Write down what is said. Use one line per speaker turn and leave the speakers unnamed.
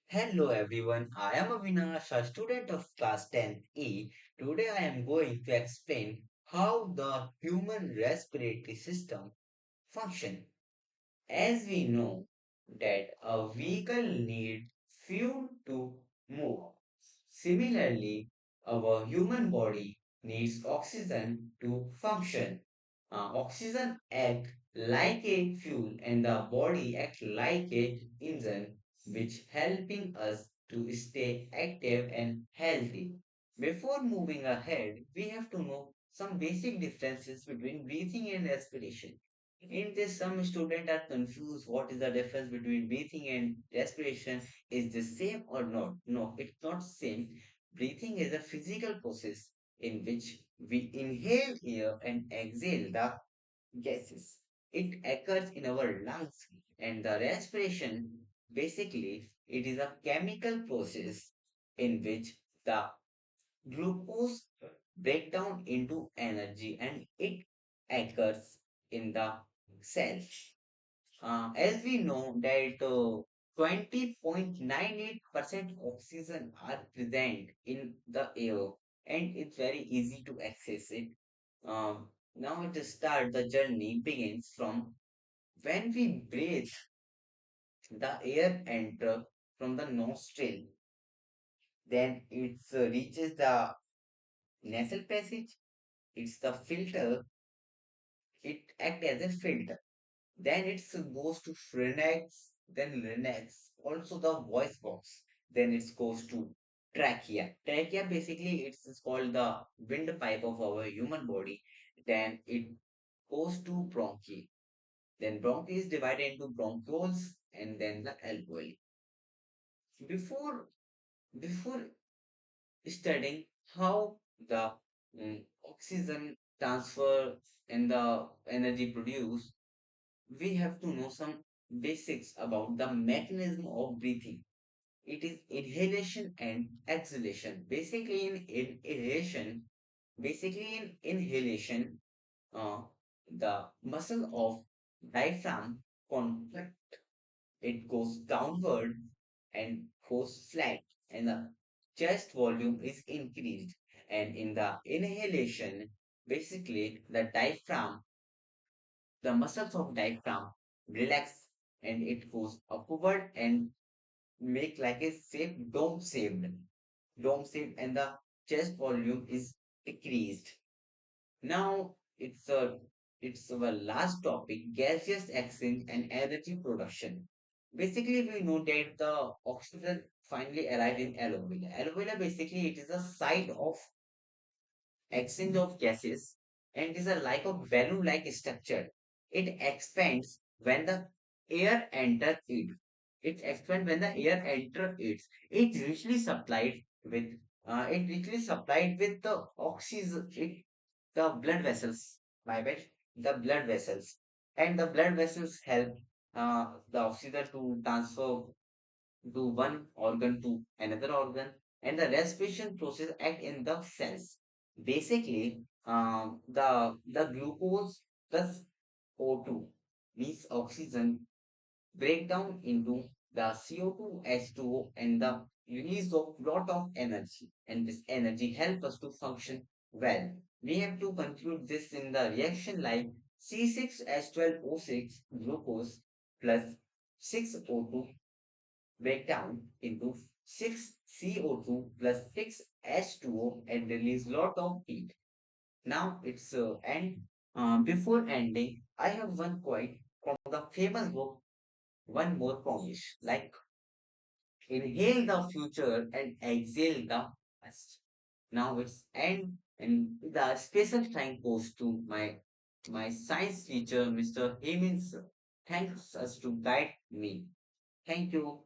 Hello everyone, I am Avinash, a student of class 10E. Today I am going to explain how the human respiratory system functions. As we know that a vehicle needs fuel to move. Similarly, our human body needs oxygen to function. Oxygen acts like a fuel and the body acts like a engine which helping us to stay active and healthy. Before moving ahead, we have to know some basic differences between breathing and respiration. In this, some students are confused what is the difference between breathing and respiration. Is the same or not? No, it's not same. Breathing is a physical process in which we inhale air and exhale the gases. It occurs in our lungs, and the respiration basically it is a chemical process in which the glucose break down into energy and it occurs in the cells. As we know that 20.98% oxygen are present in the air and it's very easy to access it. Now it start the journey begins from when we breathe, the air enter from the nostril, then it reaches the nasal passage, it's the filter, it act as a filter. Then it goes to pharynx, then larynx, also the voice box. Then it goes to trachea. Trachea basically it's called the windpipe of our human body. Then it goes to bronchi. Then bronchi is divided into bronchioles and then the alveoli. Before before studying how the oxygen transfer and the energy produced, we have to know some basics about the mechanism of breathing. It is inhalation and exhalation. Basically in inhalation, the muscle of diaphragm contract. It goes downward and goes flat, and the chest volume is increased. And in the inhalation, basically the muscles of diaphragm relax and it goes upward and make like a shape dome shaped and the chest volume is decreased. Now it's our last topic, gaseous exchange and energy production. Basically we know that the oxygen finally arrived in alveoli. Alveoli basically it is a site of exchange of gases and is a like a balloon like structure. It expands when the air enters it. It expands when the air enters it. It richly supplied with the oxygen, the blood vessels. My bad. The blood vessels. And the blood vessels help the oxygen to transfer to one organ to another organ, and the respiration process act in the cells. Basically, the glucose plus O2 means oxygen break down into the CO2 H2O and the release of lot of energy, and this energy help us to function well. We have to conclude this in the reaction like C6H12O6 glucose plus 6O2 break down into 6 CO2 plus 6 H2O and release lot of heat. Now it's end. Before ending, I have one quote from the famous book One More Promise. Like inhale the future and exhale the past. Now it's end, and the special thank goes to my science teacher, Mr. Hemant sir. Thanks us to guide me. Thank you.